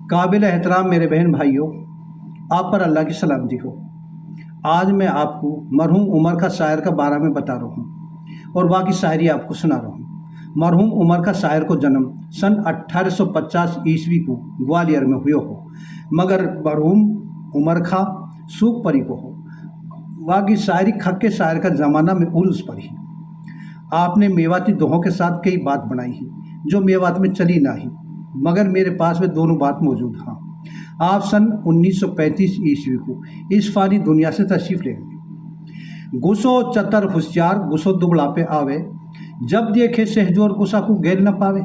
काबिल एहतराम मेरे बहन भाइयों, आप पर अल्लाह की सलामती हो। आज मैं आपको मरहूम उमर का शायर का बारे में बता रहा हूँ और वहाँ की शायरी आपको सुना रहा हूँ। मरहूम उमर का शायर को जन्म सन 1850 ईस्वी को ग्वालियर में हुआ हो, मगर मरहूम उमर खां सूख परी को हो। वहाँ की शायरी खक्के शायर का ज़माना में उर्स पर ही। आपने मेवाती दोहों के साथ कई बात बनाई ही जो मेवात में चली ना ही, मगर मेरे पास वे दोनों बात मौजूद हाँ। आप सन 1935 ईस्वी को इस फानी दुनिया से तशरीफ ले गए। गुस्सो चतर होशियार गुस्सो दुबला पे आवे, जब देखे सहजोर गुस्सा को गेल न पावे।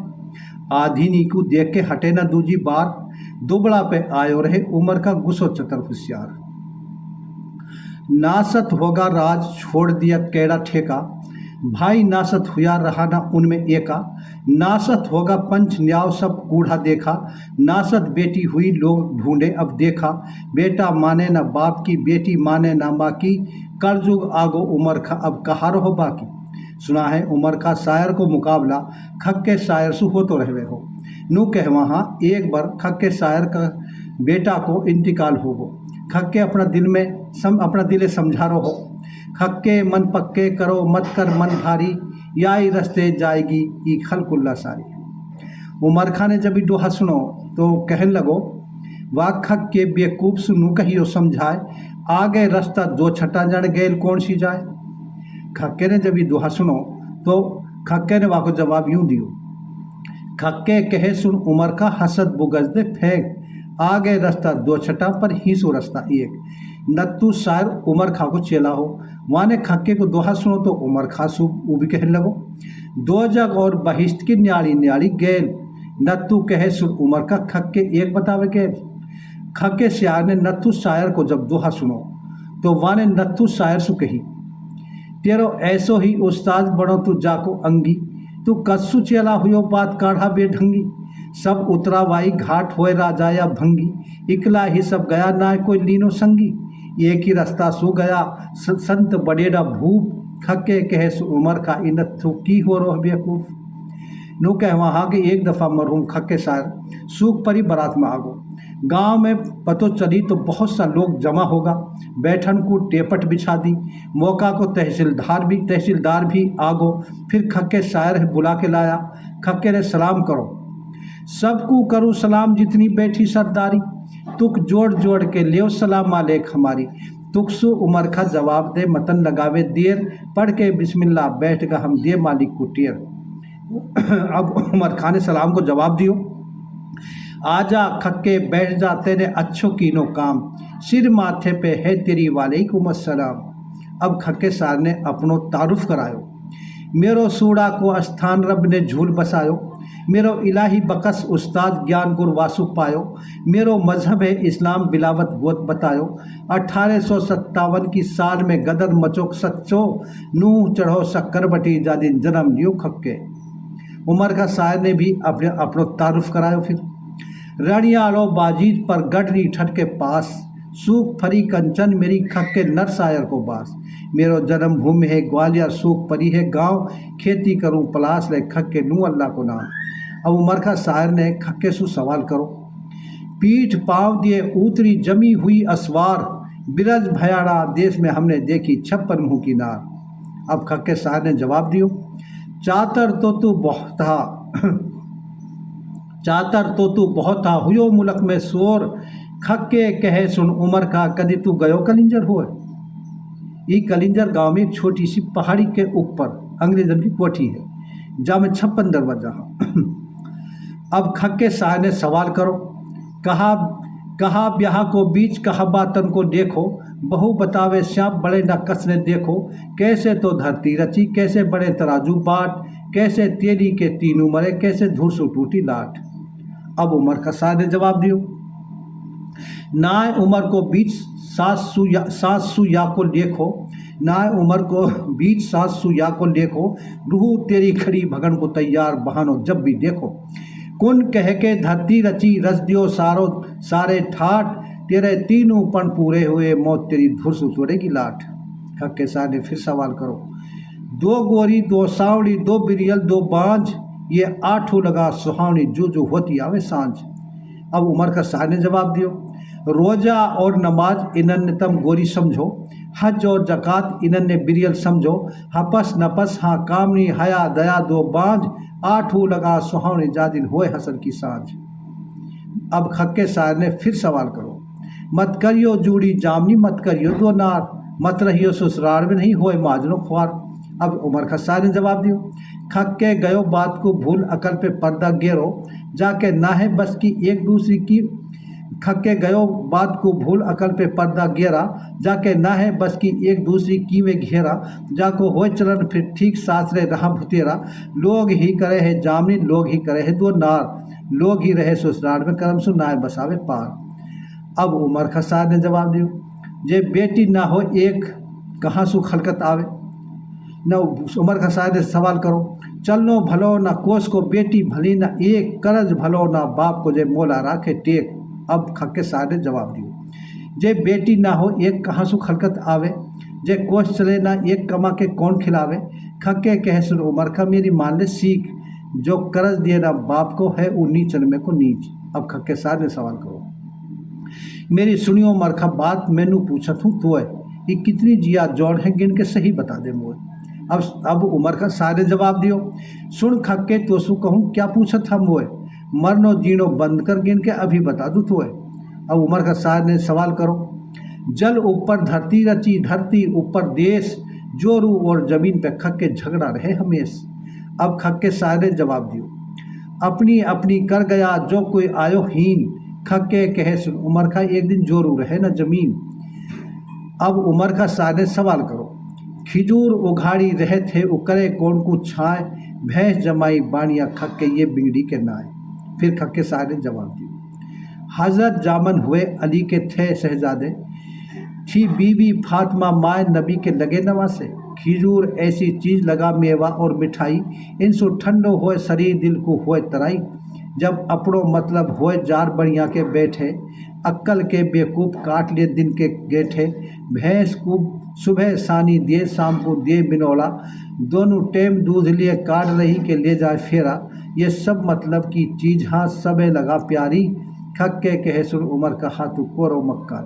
आधी नी को देख के हटे न दूजी बार, दुबला पे आयो रहे उमर का गुस्सो चतर होशियार। नासत होगा राज छोड़ दिया कैड़ा ठेका, भाई नासत हुआ रहा ना उनमें एका। नासत होगा पंच न्याव सब कूढ़ा देखा, नासत बेटी हुई लोग ढूंढे अब देखा। बेटा माने ना बाप की, बेटी माने ना माँ की, करजुग आगो उमर खा अब कहा रहो बाकी। सुना है उमर का शायर को मुकाबला खक्के शायर से हो तो रहवे हो। नू कह वहाँ एक बार खक्के शायर का बेटा को इंतकाल हो गो। खक्के अपना दिले समझा रहो। खक्के मन पक्के करो मत कर मन भारी, याई रस्ते जाएगी ई खलकुल्ला सारी। उमर खां ने जब ये दोहा सुनो तो कहने लगो, वाह खक्के बेकूफ सुनू कहियो समझाए, आगे रास्ता दो छटा जड़ गेल कौन सी जाए। खक्के ने जब ये दोहा सुनो तो खक्के ने वाह को जवाब यूं दियो, खक्के कहे सुन उमर का हसद बुगज दे फेंक, आगे रास्ता दो छटा पर ही सो रास्ता एक। नत्तू शायर उमर खां को चेला हो, वाने खक्के को दोहा सुनो तो उमर खां सु वो भी कहने लगो, दो जग और बहिश्त की न्याली न्याली गेल, नत्तू कहे सुन उमर का खक्के एक बतावे गेल। खक्के शायर ने नत्थू शायर को जब दोहा सुनो तो वाने नत्थू शायर सु कही, तेरो ऐसो ही उस्ताद बनो तू जाको अंगी, तू कस्सु चेला हुयो बात काढ़ा बेढंगी। सब उतरा वाई घाट होए राजा या भंगी, इकला ही सब गया ना कोई लीनो संगी। एक ही रास्ता सो गया संत बडेरा भूप, खक्के कहे सु उमर का इनथु की हो रोह बेवकूफ। नो कह वहाँ के एक दफ़ा मरहूम खक्के शायर सूख परी बारात में आगो। गांव में पतो चली तो बहुत सा लोग जमा होगा, बैठन को टेपट बिछा दी। मौका को तहसीलदार भी आगो। फिर खक्के शायर बुला के लाया। खक्के ने सलाम करो, सबको करूँ सलाम जितनी बैठी सरदारी, तुक जोड़ जोड़ के ले सलाम मालेक हमारी। तुकसु उमर खा जवाब दे मतन लगावे देर, पढ़ के बिस्मिल्लाह बैठ गा हम दे मालिक को टेर। अब उमर खां ने सलाम को जवाब दियो, आजा खक्के बैठ जा तेरे अच्छो कीनो काम, सिर माथे पे है तेरी वालेकुम अस्सलाम। अब खक्के सार ने अपनो तारुफ करायो, मेरो सूड़ा को स्थान रब ने झूल बसायो, मेरो इलाही बकस उस्ताद ज्ञान गुर वासु पायो, मेरो मजहब है इस्लाम बिलावत गोत बतायो। 1857 की साल में गदर मचोक सच्चो, नूह चढ़ो शक्कर बटी जादिन जन्म लियो खक्के। उमर का शायर ने भी अपनो तारुफ करायो। फिर रणियालो बाजीत पर गढ़री ठट के पास, सूख फरी कंचन मेरी खक्के नर शायर को बास। मेरो जन्म भूमि है ग्वालियर सूख परी है गांव, खेती करूं पलास ले खक्के नू अल्लाह को नाम। अब उमर का शायर ने खक्के सु सवाल करो, पीठ पाँव दिए उतरी जमी हुई असवार, बिरज भयाड़ा देश में हमने देखी 56 मुँह की नार। अब खक्के शायर ने जवाब दियो, चातर तो तू बहुत था चातर तो तू बहुत था हुयो मुल्क में शोर, खक्के कहे सुन उमर का कदी तू गयो कलिंजर हो। ये कलिंजर गांव में एक छोटी सी पहाड़ी के ऊपर अंग्रेजन की कोठी है, जहाँ में 56 दरवाजा। अब खक्के शायर ने सवाल करो, कहा ब्याह को बीच कहा बातन को देखो, बहु बतावे श्याम बड़े न कसने देखो, कैसे तो धरती रची कैसे बड़े तराजू बाट, कैसे तेरी के तीनों मरे कैसे धूसू टूटी लाट। अब उमर का शायर ने जवाब दियो, नाय उमर को बीच सासू या को देखो, नाय उमर को बीच सासू या को देखो, रूह तेरी खड़ी भगन को तैयार बहानो जब भी देखो। कुन कह के धरती रची रस दियो सारे ठाट, तेरे तीनों पण पूरे हुए मौत तेरी धुरसु तोड़ेगी लाट। खक्के शायर ने फिर सवाल करो, दो गोरी दो सावड़ी दो बिरियल दो बांझ, ये आठों लगा सुहावनी जो होती आवे सांझ। अब उमर का शाह ने जवाब दियो, रोजा और नमाज इनन तम गोरी समझो, हज और जक़ात इनन बिरियल समझो, हपस नपस हाँ कामनी हया दया दो बांझ, आठू लगा सुहावनी जादिन होए हसन की सांझ। अब खक्के शायर ने फिर सवाल करो, मत करियो जूड़ी जामनी मत करियो दो नार, मत रहियो ससुराल में नहीं होए माजनो ख्वार। अब उमर का शायर ने जवाब दियो, खक्के गयो बात को भूल अकल पे पर्दा गेरो, जाके ना है बस की एक दूसरी की, खक्के गयो बात को भूल अकल पे पर्दा गेरा, जाके ना है बस की एक दूसरी की में घेरा, जाको होए चलन फिर ठीक सासरे रहा भुतेरा, लोग ही करे है जामनी लोग ही करे है दो नार, लोग ही रहे ससुराल में करम सुनाए बसावे पार। अब उमर का शायर ने जवाब दियो, जे बेटी ना हो एक कहाँ सु खलकत आवे। न उमर का शायर ने सवाल करो, चलनो भलो ना कोस को बेटी भली ना एक, करज भलो ना बाप को जे मोला राखे टेक। अब खक्के शायर ने जवाब दियो, जे बेटी ना हो एक कहाँ सु खलकत आवे, जे कोस चले ना एक कमा के कौन खिलावे। खक्के कहे सुन उमर का मेरी मान ले सीख, जो करज दिए ना बाप को है वो नीच में को नीच। अब खक्के शायर ने सवाल करो, मेरी सुनियो मरखा बात मैनू पूछत हूँ तो है, ये कितनी जिया जोड़ है गिन के सही बता दे मोए। अब उमर का शायर ने जवाब दियो, सुन खक्के तो सु कहूँ क्या पूछत हम मोए, मरनो जीनो बंद कर गिन के अभी बता दूँ तो है। अब उमर का शायर ने सवाल करो, जल ऊपर धरती रची धरती ऊपर देश, जोरू और जमीन पे खक्के झगड़ा रहे हमेश। अब खक्के शायर ने जवाब दियो, अपनी अपनी कर गया जो कोई आयो हीन, खक्के कहे सुन उमर का एक दिन जोरू रहे न जमीन। अब उमर का शायर ने सवाल करो, खिजूर उघाड़ी रहे थे उकरे कौन को छाए, भैंस जमाई बानिया खक्के ये बिगड़ी के नाए। फिर खक्के शायर ने जवाब दिया, हजरत जामन हुए अली के थे शहजादे, थी बीवी फातिमा माए नबी के लगे नवासे, खिजूर ऐसी चीज़ लगा मेवा और मिठाई, इनसु ठंडो होए शरीर दिल को होए तराई, जब अपनों मतलब होए जार बढ़िया के बैठे, अक्कल के बेकूफ काट लिए दिन के गेठे, भैंस को सुबह सानी दिए शाम को दिए बिनौला, दोनों टेम दूध लिए काट रही के ले जाए फेरा, ये सब मतलब की चीज़ हाँ सबे लगा प्यारी, खक्के कहे सुन उमर का हाथू कोरो मक्का।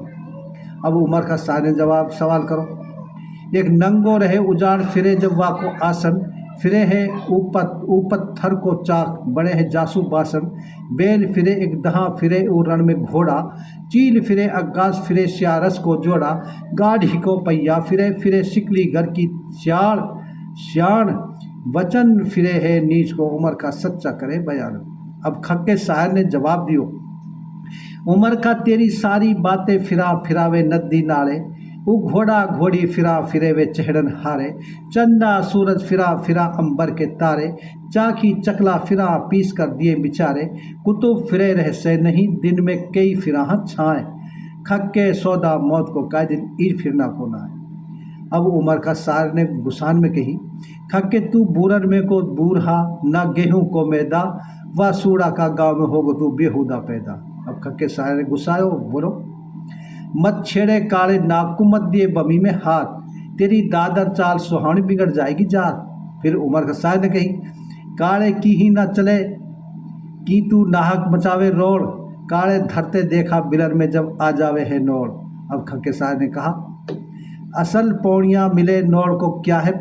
अब उमर का शायर ने जवाब सवाल करो, एक नंगो रहे उजाड़ फिरे जब वाको आसन, फिरे है ऊपत्थर को चाक बड़े है जासू बासन, बेल फिरे एक दहा फिरे उ रण में घोड़ा, चील फिरे अग्गास फिरे श्यारस को जोड़ा, गाढ़ी को पहिया फिरे फिरे शिकली घर की श्याण, वचन फिरे है नीच को उमर का सच्चा करे बयान। अब खक्के शायर ने जवाब दियो, उमर का तेरी सारी बातें फिरा फिरावे नदी नाले, वो घोड़ा घोड़ी फिरा फिरे वे चढ़न हारे, चंदा सूरज फिरा फिरा अंबर के तारे, चाकी चकला फिरा पीस कर दिए बिचारे, कुतुब फिरे रह से नहीं दिन में कई फिरा छाए, खक्के सौदा मौत को काय दिन ईर फिरना को ना है। अब उमर का शायर ने गुसान में कही, खक्के तू बूरन में को बूरहा ना गेहूं को मैदा, व सूड़ा का गाँव में होगो तू बेहुदा पैदा। अब खक्के शायर ने गुस्सायो, बोलो मत छेड़े काले नाक को मत दिए बमी में हाथ, तेरी दादर चाल सुहानी बिगड़ जाएगी जात। फिर उमर का शायर ने कही, काले की ही ना चले कि तू नाहक मचावे रोड़, काले धरते देखा बिलर में जब आ जावे है नोड़। अब खक्के शायर ने कहा, असल पौड़ियाँ मिले नोड़ को क्या है,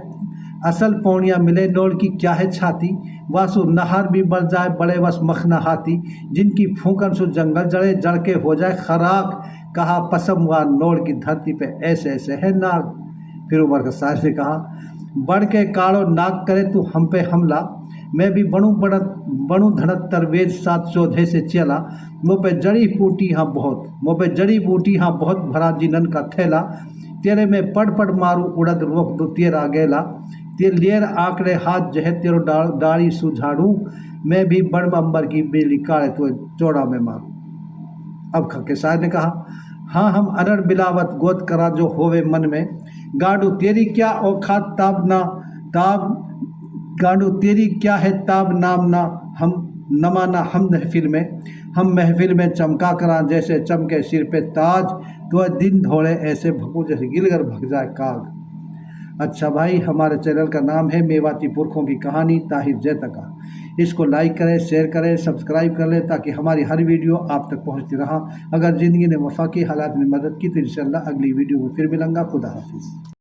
असल पौड़ियाँ मिले नोड़ की क्या है छाती, वासु नहर भी बढ़ जाए बड़े वस मखना हाथी, जिनकी फूकन सु जंगल जड़े जड़ के हो जाए खराक, कहा पसम व नोड़ की धरती पे ऐसे ऐसे है नाग। फिर उमर का शायर ने कहा, बढ़ के काड़ो नाग करे तू हम पे हमला, मैं भी बणु धड़त तरवेज सात चौधे से चला, मुँह पे जड़ी बूटी हाँ बहुत, मुँह पे जड़ी बूटी हाँ बहुत भरा जिनन का थैला, तेरे में पड़ मारू उड़द रोक दो तेरा गेला, तेरे लेर आंकड़े हाथ जहे तेरो डाड़ी सुझाड़ू, मैं भी बड़ अंबर की बेली काड़े तो चौड़ा में मारूं। अब खक्के शायर ने कहा, हाँ हम अनड़ बिलावत गोद करा जो होवे मन में, गांडू तेरी क्या औखात ताब ना ताब, गांडू तेरी क्या है ताब नाम ना हम नमाना हम महफिल में चमका करा जैसे चमके सिर पे ताज, तो दिन धोड़े ऐसे भकू जैसे गिलगर भग जाए काग। अच्छा भाई, हमारे चैनल का नाम है मेवाती पुरखों की कहानी ताहिर जैतका। इसको लाइक करें, शेयर करें, सब्सक्राइब कर लें ताकि हमारी हर वीडियो आप तक पहुँचती रहा। अगर ज़िंदगी ने वफाकी हालात में मदद की तो इंशाअल्लाह अगली वीडियो में फिर मिलूँगा। खुदा हाफिज़।